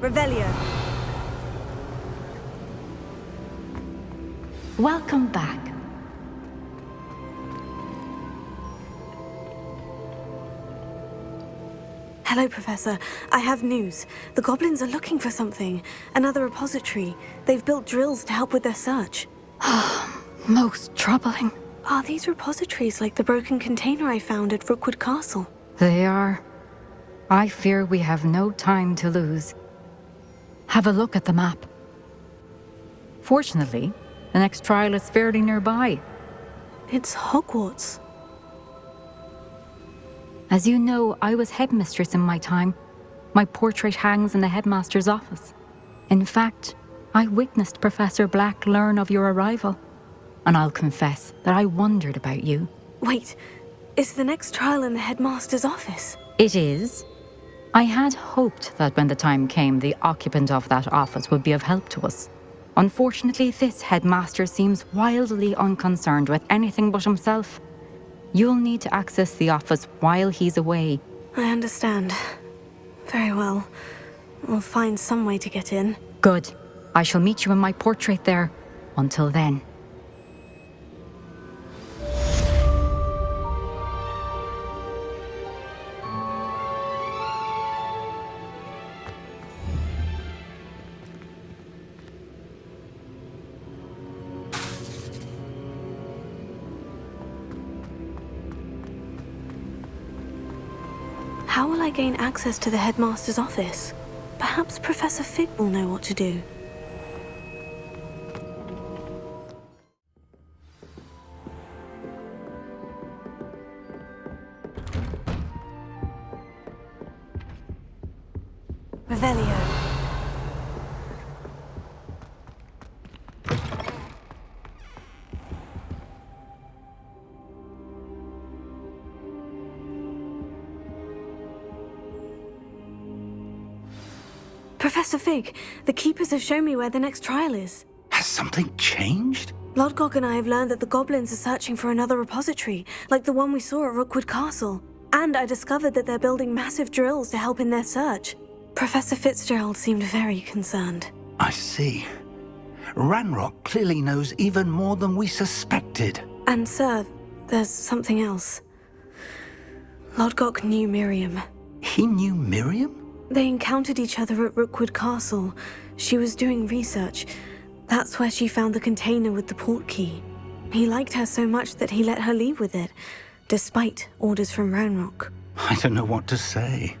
Revelio. Welcome back. Hello, Professor. I have news. The goblins are looking for something. Another repository. They've built drills to help with their search. Most troubling. Are these repositories like the broken container I found at Rookwood Castle? They are. I fear we have no time to lose. Have a look at the map. Fortunately, the next trial is fairly nearby. It's Hogwarts. As you know, I was headmistress in my time. My portrait hangs in the headmaster's office. In fact, I witnessed Professor Black learn of your arrival. And I'll confess that I wondered about you. Wait, is the next trial in the headmaster's office? It is. I had hoped that when the time came, the occupant of that office would be of help to us. Unfortunately, this headmaster seems wildly unconcerned with anything but himself. You'll need to access the office while he's away. I understand. Very well. We'll find some way to get in. Good. I shall meet you in my portrait there. Until then. How will I gain access to the headmaster's office? Perhaps Professor Fig will know what to do. Revelio. Professor Fig, the Keepers have shown me where the next trial is. Has something changed? Lodgok and I have learned that the goblins are searching for another repository, like the one we saw at Rookwood Castle. And I discovered that they're building massive drills to help in their search. Professor Fitzgerald seemed very concerned. I see. Ranrock clearly knows even more than we suspected. And sir, there's something else. Lodgok knew Miriam. He knew Miriam? They encountered each other at Rookwood Castle. She was doing research. That's where she found the container with the port key. He liked her so much that he let her leave with it, despite orders from Ranrock. I don't know what to say.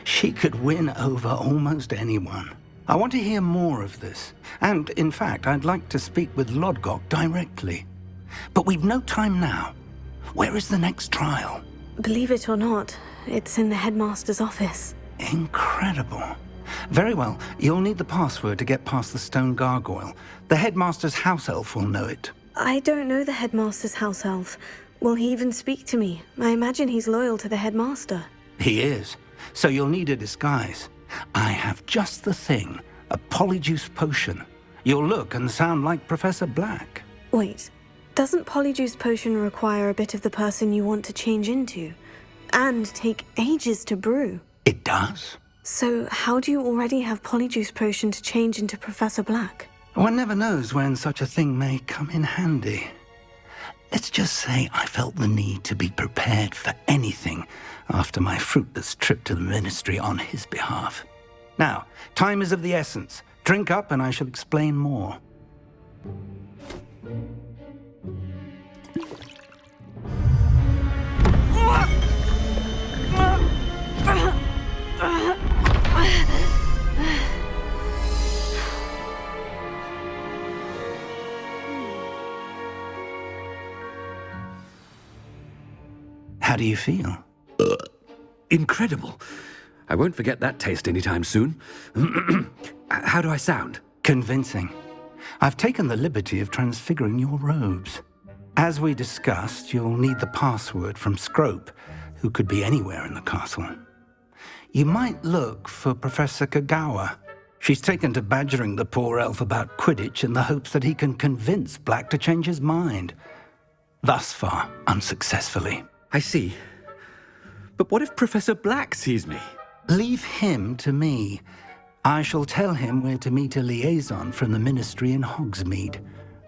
She could win over almost anyone. I want to hear more of this. And, in fact, I'd like to speak with Lodgok directly. But we've no time now. Where is the next trial? Believe it or not, it's in the headmaster's office. Incredible. Very well, you'll need the password to get past the stone gargoyle. The headmaster's house elf will know it. I don't know the headmaster's house elf. Will he even speak to me? I imagine he's loyal to the headmaster. He is. So you'll need a disguise. I have just the thing. A Polyjuice potion. You'll look and sound like Professor Black. Wait, doesn't Polyjuice potion require a bit of the person you want to change into? And take ages to brew? It does. So how do you already have Polyjuice potion to change into Professor Black? One never knows when such a thing may come in handy. Let's just say I felt the need to be prepared for anything after my fruitless trip to the ministry on his behalf. Now, time is of the essence. Drink up and I shall explain more. How do you feel? Incredible. I won't forget that taste anytime soon. How do I sound? Convincing. I've taken the liberty of transfiguring your robes. As we discussed, you'll need the password from Scrope, who could be anywhere in the castle. You might look for Professor Kagawa. She's taken to badgering the poor elf about Quidditch in the hopes that he can convince Black to change his mind. Thus far, unsuccessfully. I see. But what if Professor Black sees me? Leave him to me. I shall tell him we're to meet a liaison from the Ministry in Hogsmeade.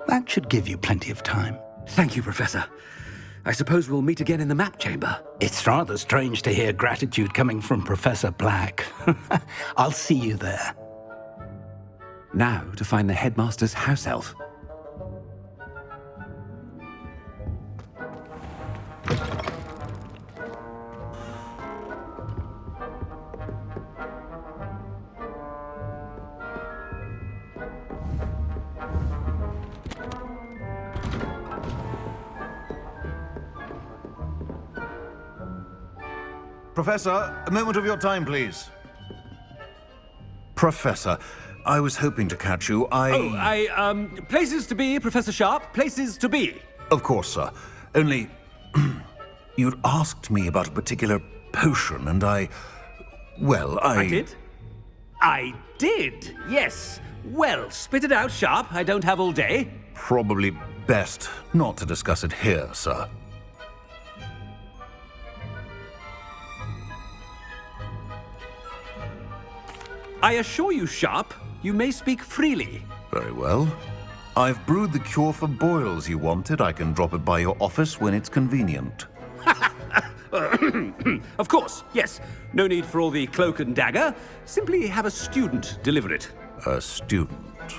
That should give you plenty of time. Thank you, Professor. I suppose we'll meet again in the map chamber. It's rather strange to hear gratitude coming from Professor Black. I'll see you there. Now to find the headmaster's house elf. Professor, a moment of your time, please. Professor, I was hoping to catch you. Places to be, Professor Sharp, places to be. Of course, sir. Only, you'd asked me about a particular potion, and I did? I did, yes. Well, spit it out, Sharp. I don't have all day. Probably best not to discuss it here, sir. I assure you, Sharp, you may speak freely. Very well. I've brewed the cure for boils you wanted. I can drop it by your office when it's convenient. Of course, yes. No need for all the cloak and dagger. Simply have a student deliver it. A student.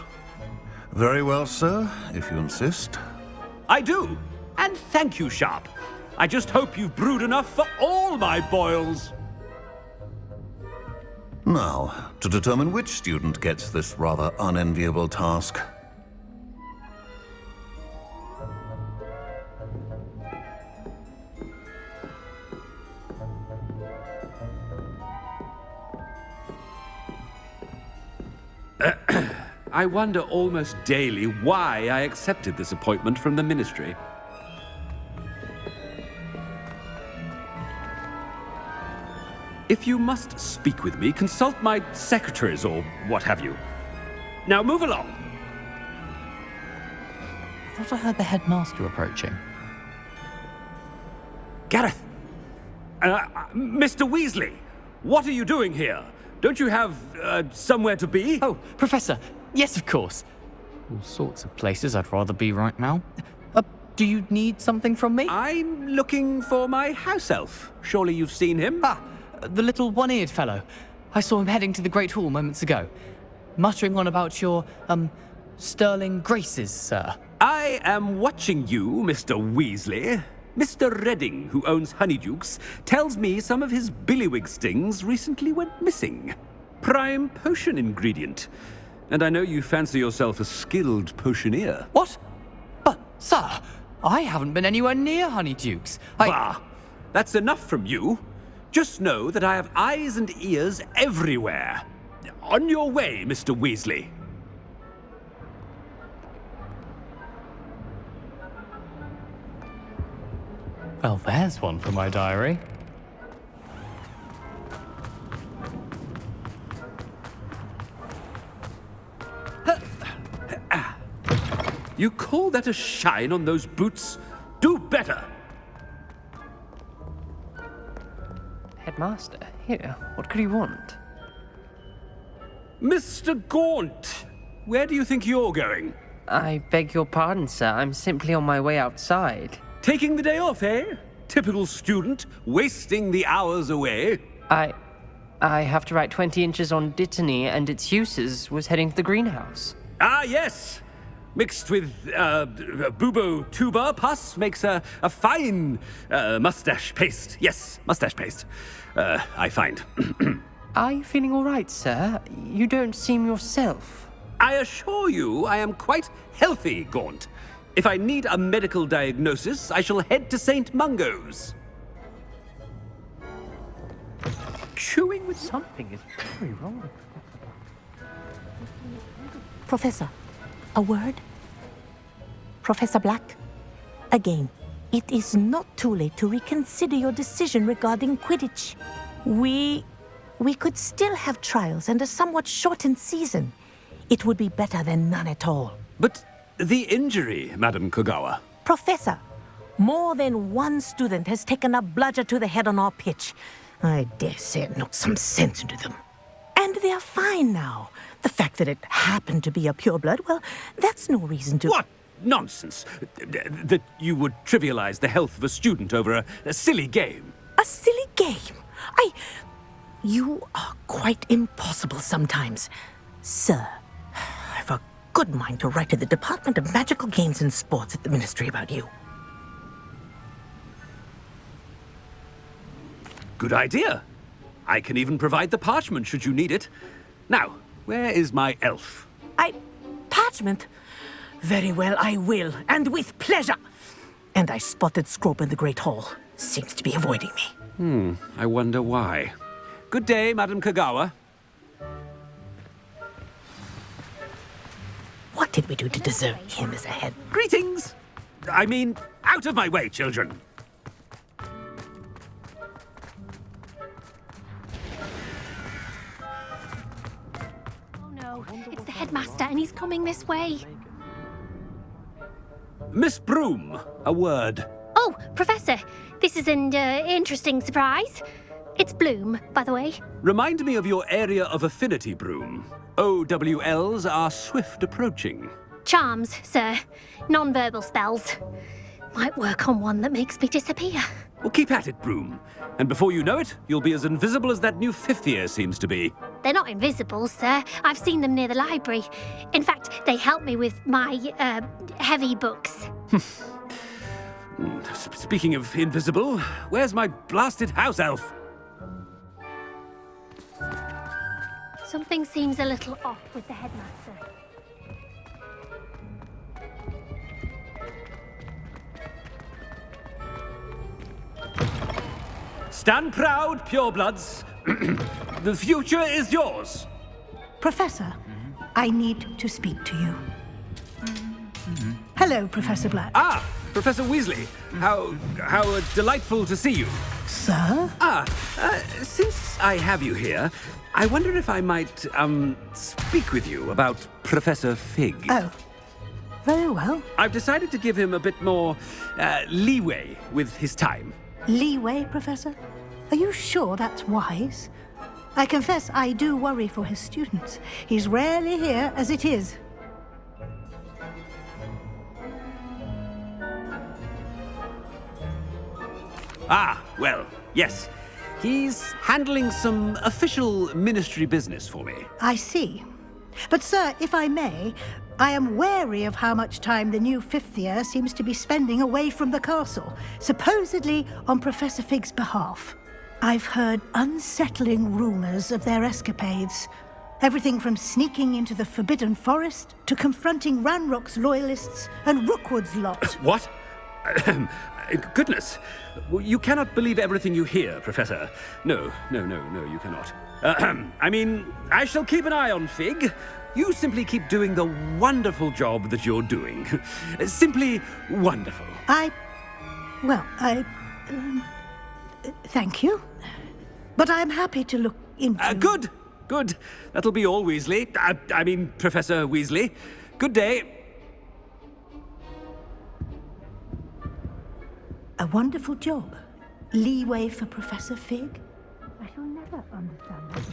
Very well, sir, if you insist. I do. And thank you, Sharp. I just hope you've brewed enough for all my boils. Now, to determine which student gets this rather unenviable task. I wonder almost daily why I accepted this appointment from the Ministry. If you must speak with me, consult my secretaries or what have you. Now move along. I thought I heard the headmaster approaching. Gareth! Mr. Weasley, what are you doing here? Don't you have somewhere to be? Oh, Professor, yes, of course. All sorts of places I'd rather be right now. Do you need something from me? I'm looking for my house elf. Surely you've seen him? The little one-eared fellow. I saw him heading to the Great Hall moments ago, muttering on about your, sterling graces, sir. I am watching you, Mr. Weasley. Mr. Redding, who owns Honeydukes, tells me some of his billywig stings recently went missing. Prime potion ingredient. And I know you fancy yourself a skilled potioneer. What? But, sir, I haven't been anywhere near Honeydukes. Bah! That's enough from you. Just know that I have eyes and ears everywhere. On your way, Mr. Weasley. Well, there's one for my diary. You call that a shine on those boots? Do better! Headmaster, here, what could he want? Mr. Gaunt, where do you think you're going? I beg your pardon, sir. I'm simply on my way outside. Taking the day off, eh? Typical student, wasting the hours away. I have to write 20 inches on Dittany and its uses. Was heading to the greenhouse. Ah, yes! Mixed with bubo tuber pus makes a fine mustache paste. Yes, mustache paste. I find. Are you feeling all right, sir? You don't seem yourself. I assure you I am quite healthy, Gaunt. If I need a medical diagnosis, I shall head to St. Mungo's. Chewing with Something is very wrong. Professor, a word? Professor Black? Again, it is not too late to reconsider your decision regarding Quidditch. We could still have trials and a somewhat shortened season. It would be better than none at all. But the injury, Madam Kogawa. Professor, more than one student has taken a bludger to the head on our pitch. I dare say it knocked some sense into them. And they're fine now. The fact that it happened to be a pureblood, well, that's no reason to... What nonsense! That you would trivialize the health of a student over a silly game. A silly game? You are quite impossible sometimes. Sir, I've a good mind to write to the Department of Magical Games and Sports at the Ministry about you. Good idea. I can even provide the parchment should you need it. Now, where is my elf? Parchment? Very well, I will, and with pleasure. And I spotted Scrope in the Great Hall. Seems to be avoiding me. I wonder why. Good day, Madam Kagawa. What did we do to deserve him as a head? Greetings! I mean, out of my way, children. Oh no, it's the headmaster and he's coming this way. Miss Broom, a word. Oh, Professor, this is an interesting surprise. It's Bloom, by the way. Remind me of your area of affinity, Broom. OWLs are swift approaching. Charms, sir. Non-verbal spells. Might work on one that makes me disappear. Well, keep at it, Broom. And before you know it, you'll be as invisible as that new fifth year seems to be. They're not invisible, sir. I've seen them near the library. In fact, they help me with my, heavy books. Speaking of invisible, where's my blasted house elf? Something seems a little off with the headmaster. Stand proud, purebloods. The future is yours. Professor, I need to speak to you. Hello, Professor Black. Ah, Professor Weasley. How delightful to see you. Sir? Since I have you here, I wonder if I might, speak with you about Professor Fig. Oh, very well. I've decided to give him a bit more, leeway with his time. Leeway, Professor? Are you sure that's wise? I confess I do worry for his students. He's rarely here as it is. Ah, well, yes. He's handling some official ministry business for me. I see. But, sir, if I may, I am wary of how much time the new fifth year seems to be spending away from the castle, supposedly on Professor Fig's behalf. I've heard unsettling rumors of their escapades. Everything from sneaking into the Forbidden Forest to confronting Ranrock's loyalists and Rookwood's lot. What? Goodness. You cannot believe everything you hear, Professor. No, you cannot. I mean, I shall keep an eye on Fig. You simply keep doing the wonderful job that you're doing. Simply wonderful. Thank you. But I'm happy to look into... Good. That'll be all, Weasley. I mean, Professor Weasley. Good day. A wonderful job. Leeway for Professor Fig. I shall never understand that.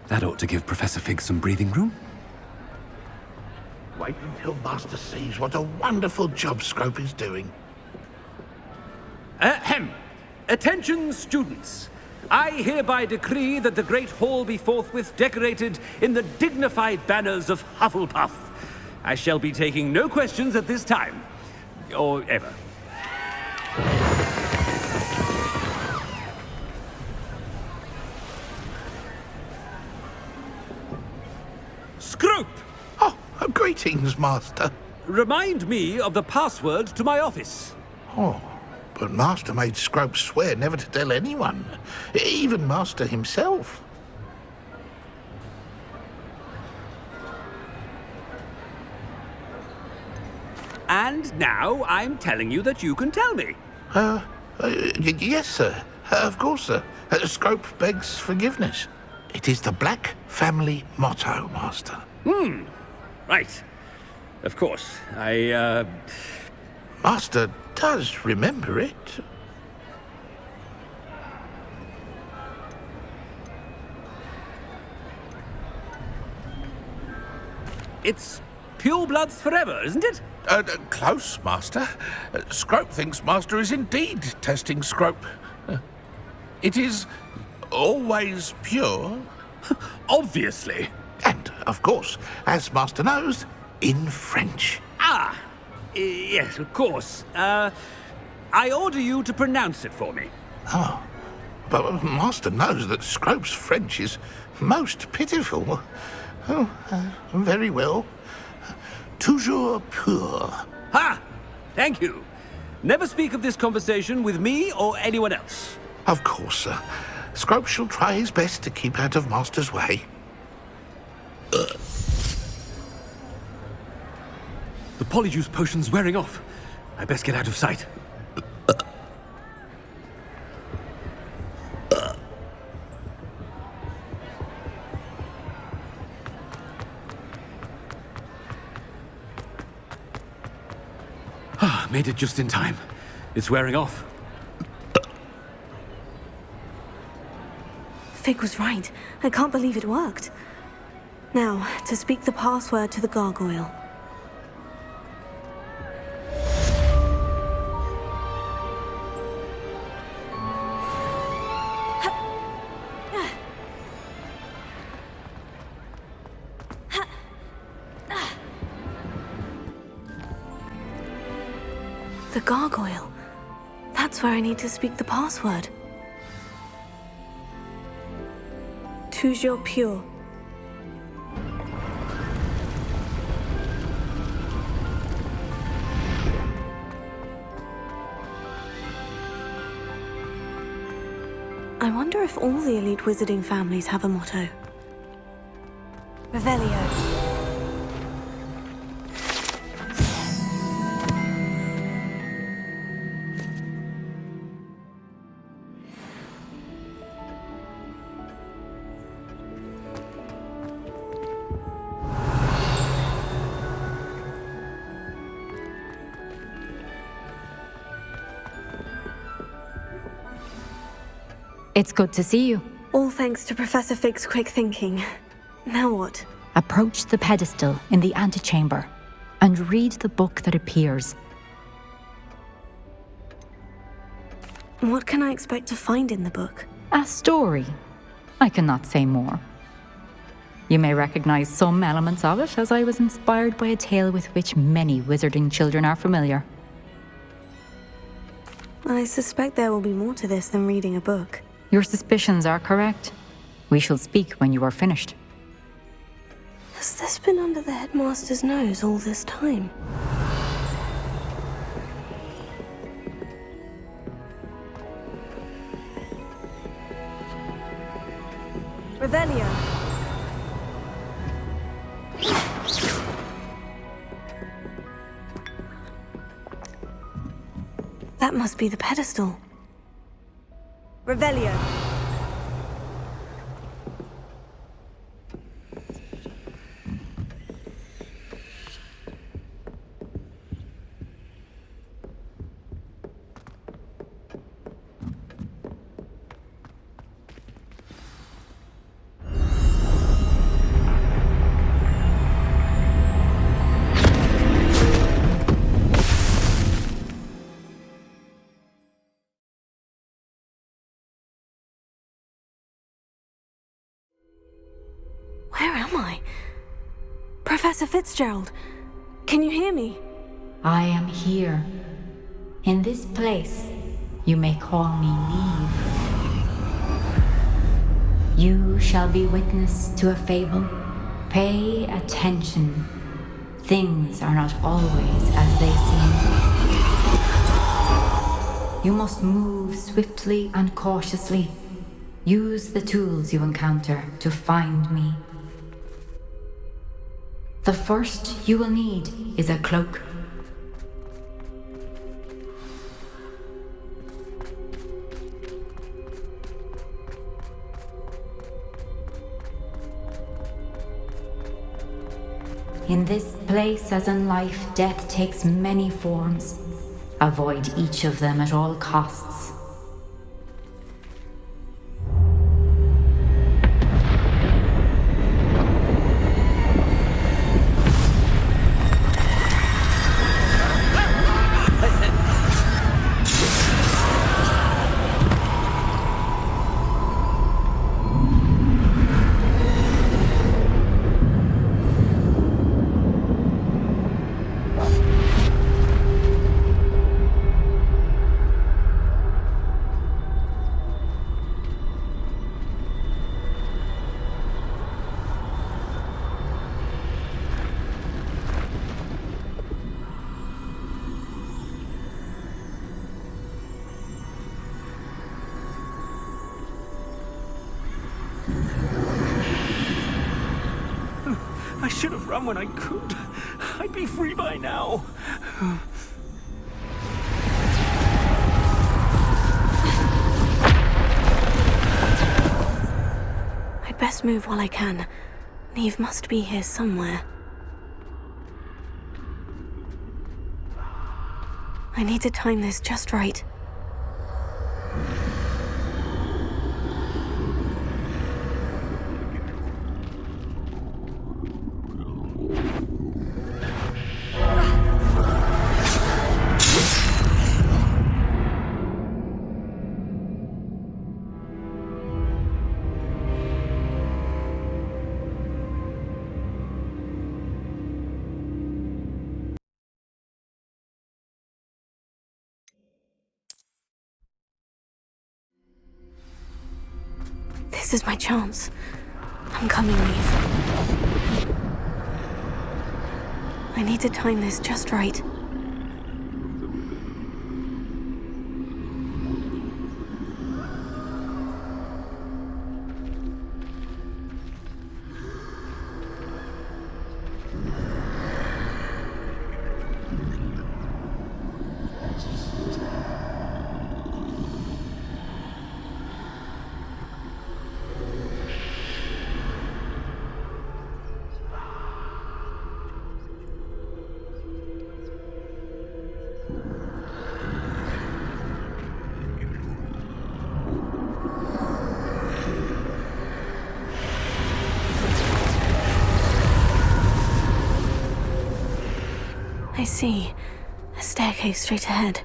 That ought to give Professor Fig some breathing room. Wait until Master sees what a wonderful job Scrope is doing. Ahem. Attention, students. I hereby decree that the Great Hall be forthwith decorated in the dignified banners of Hufflepuff. I shall be taking no questions at this time. Or ever. Scrope! Oh, greetings, Master. Remind me of the password to my office. Oh, but Master made Scrope swear never to tell anyone, even Master himself. And now I'm telling you that you can tell me. Yes, sir. Of course, sir. Scrope begs forgiveness. It is the Black family motto, Master. Right. Of course. Master does remember it. It's pure bloods forever, isn't it? Close, Master. Scrope thinks Master is indeed testing Scrope. It is always pure. Obviously. And, of course, as Master knows, in French. Yes, of course. I order you to pronounce it for me. Oh, but Master knows that Scrope's French is most pitiful. Oh, very well. Toujours pur. Ha! Thank you. Never speak of this conversation with me or anyone else. Of course, sir. Scrope shall try his best to keep out of Master's way. The Polyjuice potion's wearing off. I best get out of sight. Made it just in time. It's wearing off. Fig was right. I can't believe it worked. Now, to speak the password to the gargoyle. The gargoyle. That's where I need to speak the password. Toujours pure. I wonder if all the elite wizarding families have a motto. Revelio. It's good to see you. All thanks to Professor Fig's quick thinking. Now what? Approach the pedestal in the antechamber and read the book that appears. What can I expect to find in the book? A story. I cannot say more. You may recognize some elements of it, as I was inspired by a tale with which many wizarding children are familiar. I suspect there will be more to this than reading a book. Your suspicions are correct. We shall speak when you are finished. Has this been under the headmaster's nose all this time? Revelio. That must be the pedestal. Revelio. Where am I? Professor Fitzgerald, can you hear me? I am here. In this place, you may call me Neve. You shall be witness to a fable. Pay attention. Things are not always as they seem. You must move swiftly and cautiously. Use the tools you encounter to find me. The first you will need is a cloak. In this place, as in life, death takes many forms. Avoid each of them at all costs. run when I could. I'd be free by now. I'd best move while I can. Neve must be here somewhere. I need to time this just right. This is my chance. I'm coming, Neve. I need to time this just right. I see. A staircase straight ahead.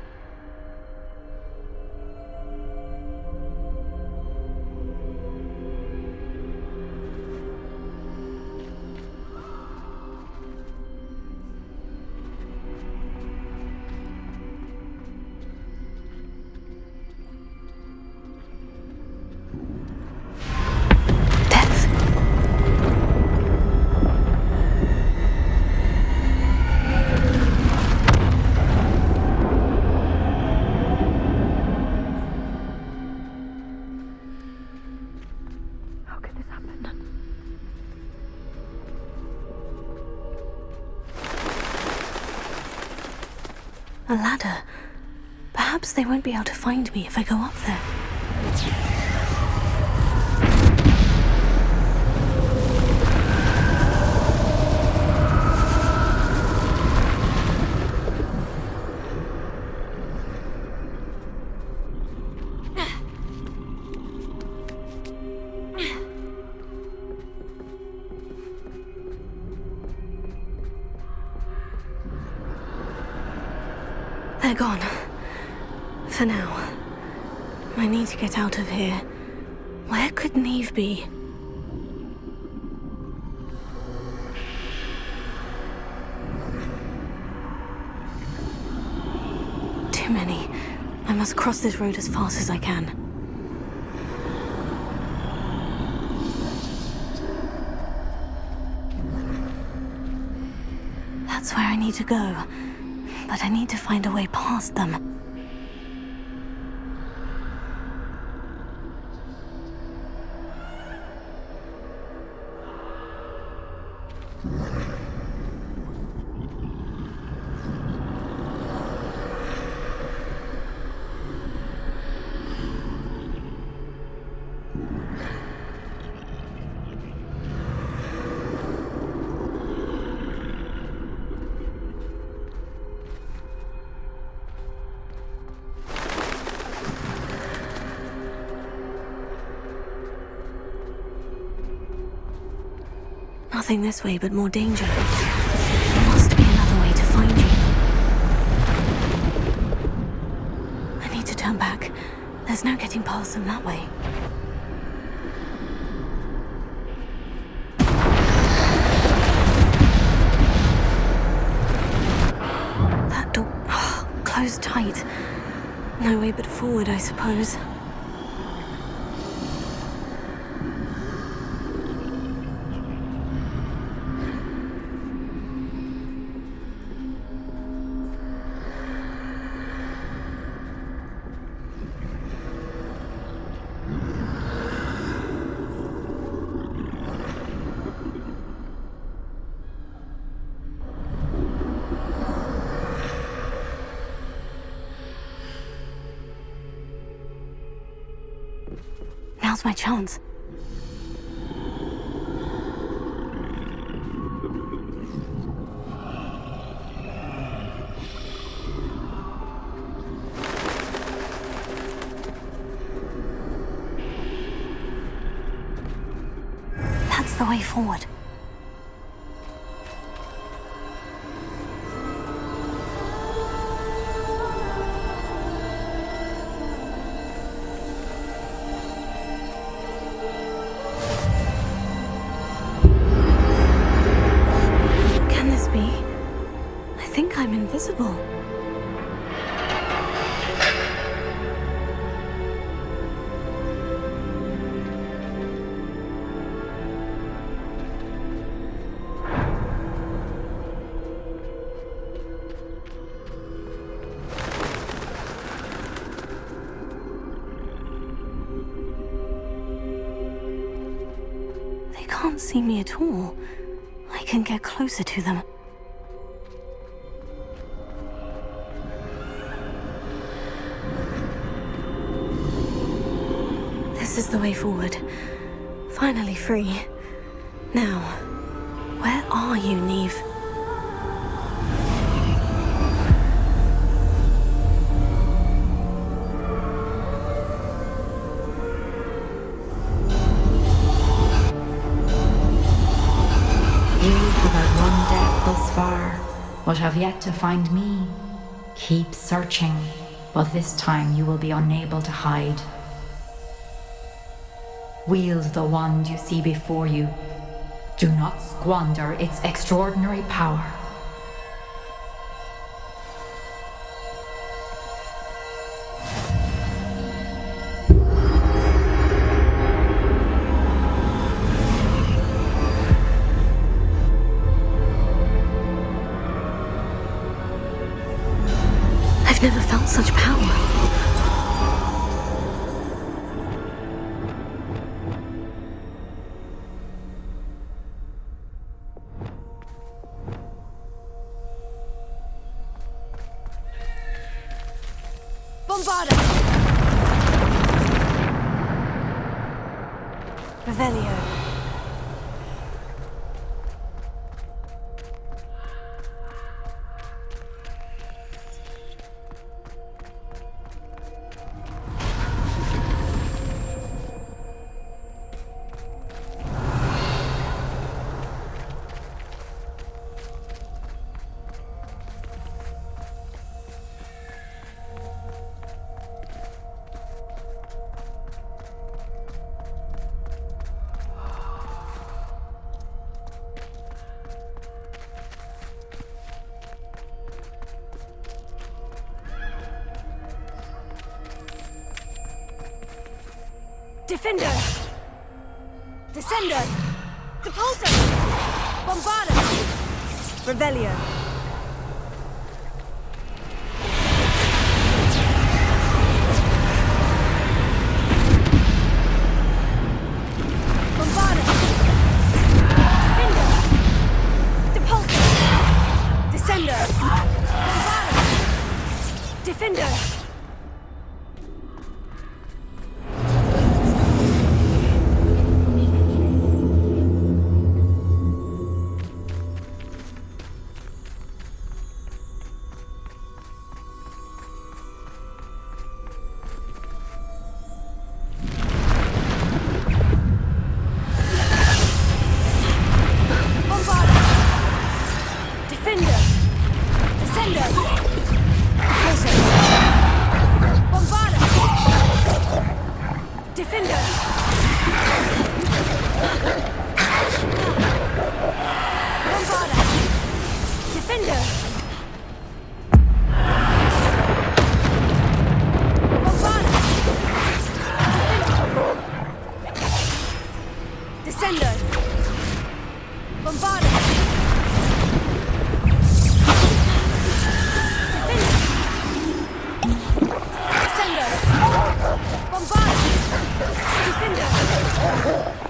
A ladder. Perhaps they won't be able to find me if I go up there. They're gone. For now. I need to get out of here. Where could Neve be? Too many. I must cross this road as fast as I can. That's where I need to go. But I need to find a way past them. Nothing this way, but more danger. There must be another way to find you. I need to turn back. There's no getting past them that way. That door... closed tight. No way but forward, I suppose. Now's my chance. That's the way forward. Can this be? I think I'm invisible. They can't see me at all. I can get closer to them. This is the way forward. Finally free. Now, where are you, Neve? You who have run death thus far, but have yet to find me. Keep searching, but this time you will be unable to hide. Wield the wand you see before you. Do not squander its extraordinary power. I've never felt such power. Bombarda! Revelio. Defender! Descender! Depulso! Bombarda! Revelio. Bombarda!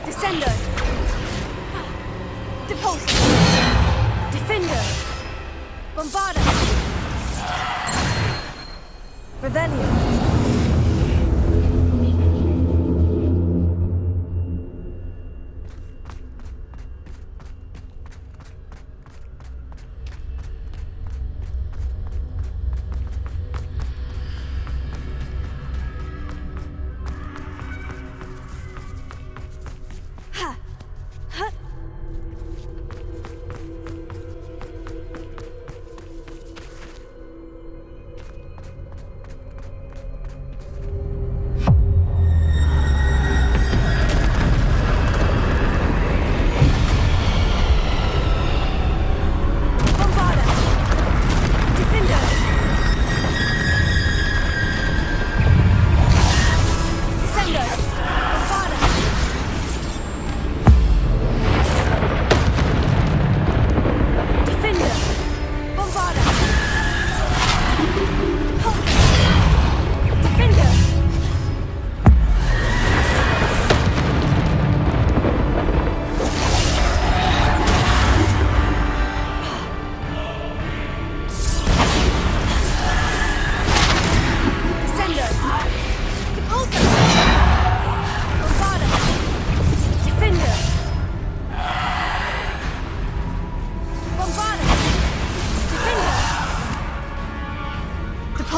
Defender! Depulso! Descender! Bombarda! Defender!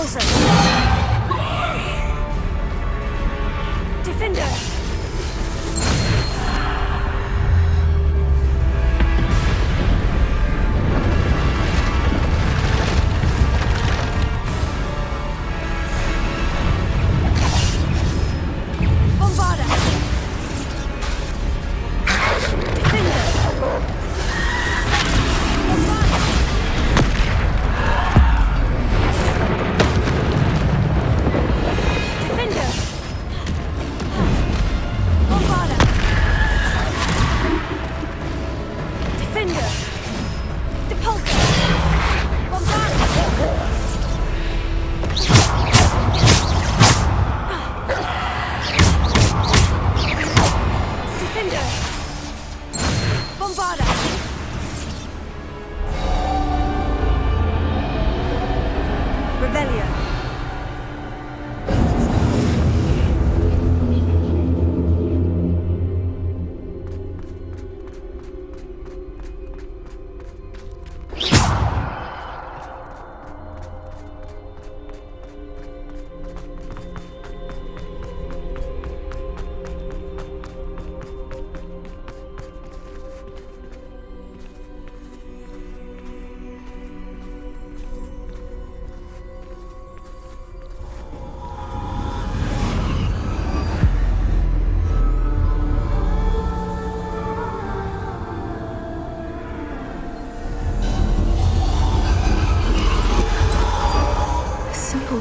Repulsor! Defender!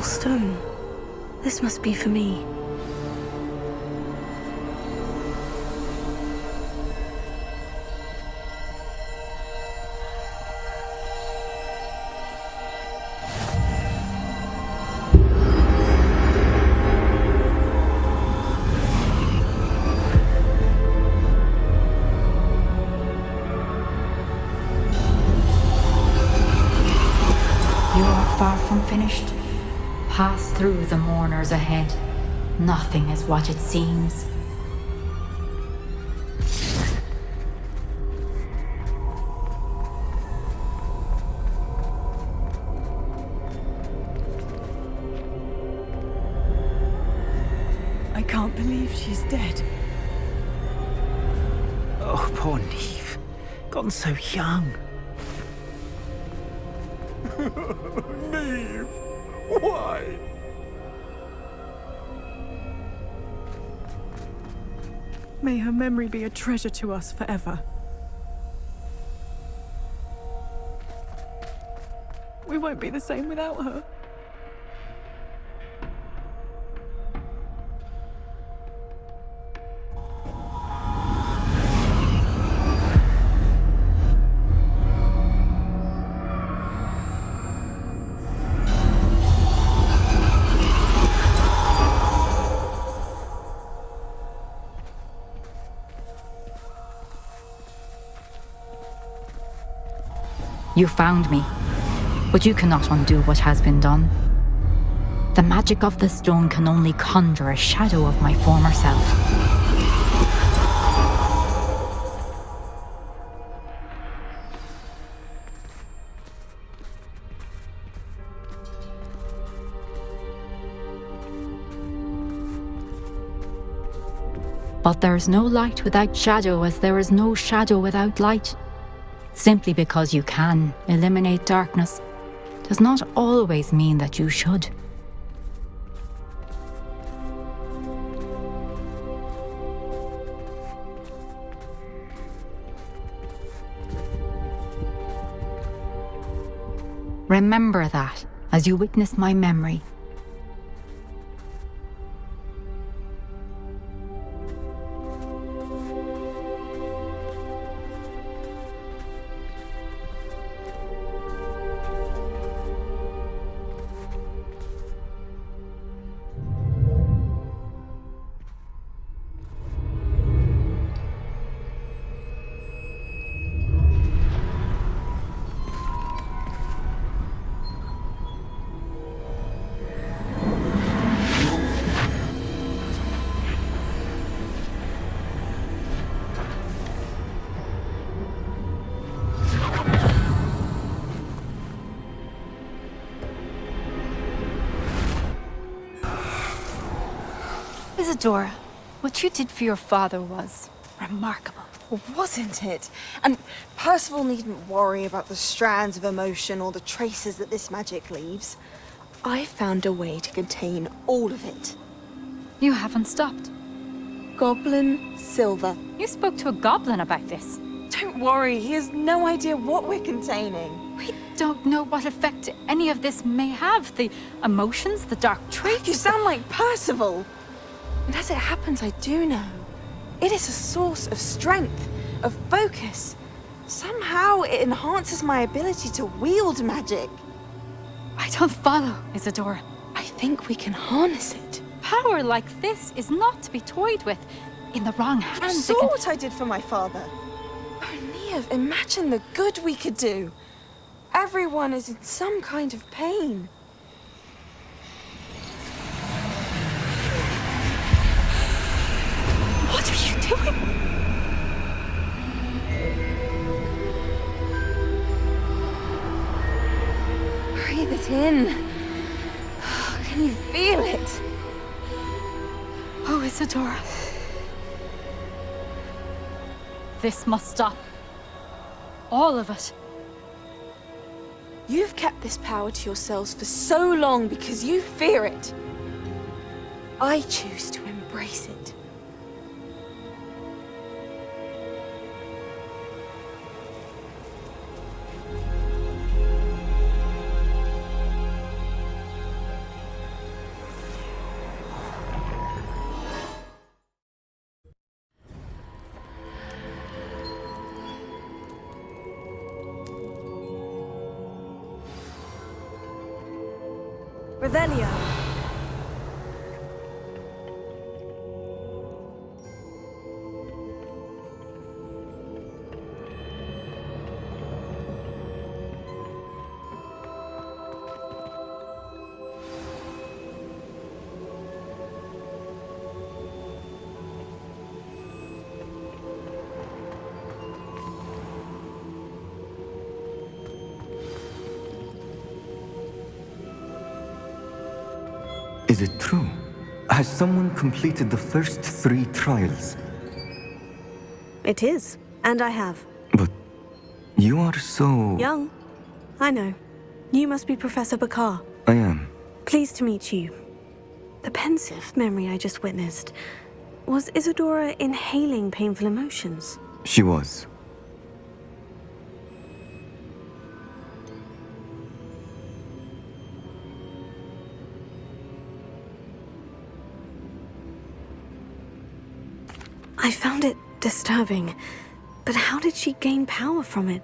Stone. This must be for me. You are far from finished. Pass through the mourners ahead. Nothing is what it seems. I can't believe she's dead. Oh, poor Neve. Gone so young. Neve! Why? May her memory be a treasure to us forever. We won't be the same without her. You found me, but you cannot undo what has been done. The magic of the stone can only conjure a shadow of my former self. But there is no light without shadow, as there is no shadow without light. Simply because you can eliminate darkness does not always mean that you should. Remember that as you witness my memory. Isadora, what you did for your father was remarkable. Wasn't it? And Percival needn't worry about the strands of emotion or the traces that this magic leaves. I found a way to contain all of it. You haven't stopped. Goblin silver. You spoke to a goblin about this. Don't worry, he has no idea what we're containing. We don't know what effect any of this may have. The emotions, the dark traits. You sound like Percival. And as it happens, I do know. It is a source of strength, of focus. Somehow it enhances my ability to wield magic. I don't follow, Isadora. I think we can harness it. Power like this is not to be toyed with. In the wrong You hands, saw what I did for my father. Oh, Neve, imagine the good we could do. Everyone is in some kind of pain. What are you doing? Breathe it in. Can you feel it? Oh, Isadora. This must stop. All of it. You've kept this power to yourselves for so long because you fear it. I choose to embrace it. Revelio. Is it true? Has someone completed the first 3 trials? It is, and I have. But you are so... Young. I know. You must be Professor Bakar. I am. Pleased to meet you. The pensive memory I just witnessed. Was Isadora inhaling painful emotions? She was. I found it disturbing. But how did she gain power from it?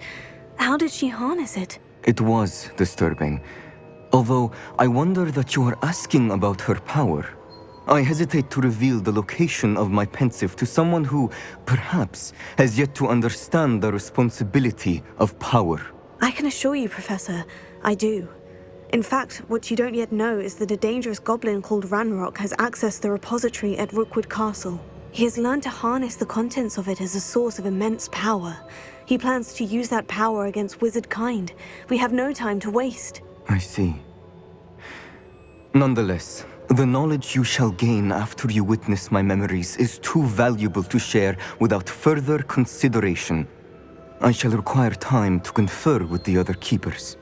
How did she harness it? It was disturbing. Although, I wonder that you are asking about her power. I hesitate to reveal the location of my pensive to someone who, perhaps, has yet to understand the responsibility of power. I can assure you, Professor, I do. In fact, what you don't yet know is that a dangerous goblin called Ranrock has accessed the repository at Rookwood Castle. He has learned to harness the contents of it as a source of immense power. He plans to use that power against wizard kind. We have no time to waste. I see. Nonetheless, the knowledge you shall gain after you witness my memories is too valuable to share without further consideration. I shall require time to confer with the other keepers.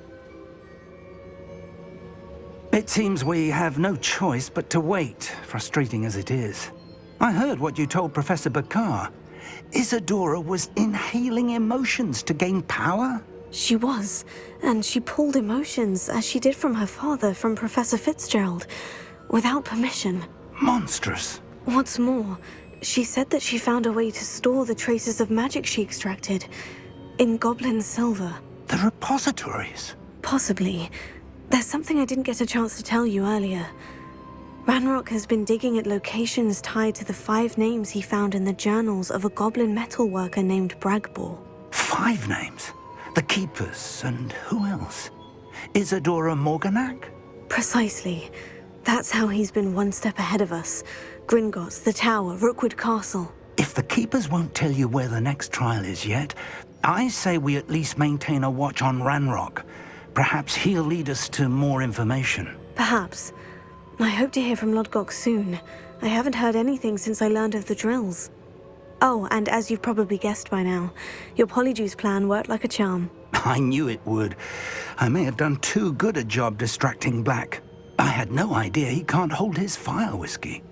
It seems we have no choice but to wait, frustrating as it is. I heard what you told Professor Bakar. Isadora was inhaling emotions to gain power? She was, and she pulled emotions, as she did from her father, from Professor Fitzgerald, without permission. Monstrous. What's more, she said that she found a way to store the traces of magic she extracted in goblin silver. The repositories? Possibly. There's something I didn't get a chance to tell you earlier. Ranrock has been digging at locations tied to the 5 names he found in the journals of a goblin metalworker named Bragbor. 5 names? The Keepers, and who else? Isadora Morganac? Precisely. That's how he's been one step ahead of us. Gringotts, the Tower, Rookwood Castle. If the Keepers won't tell you where the next trial is yet, I say we at least maintain a watch on Ranrock. Perhaps he'll lead us to more information. Perhaps. I hope to hear from Lodgok soon. I haven't heard anything since I learned of the drills. Oh, and as you've probably guessed by now, your Polyjuice plan worked like a charm. I knew it would. I may have done too good a job distracting Black. I had no idea he can't hold his fire whiskey.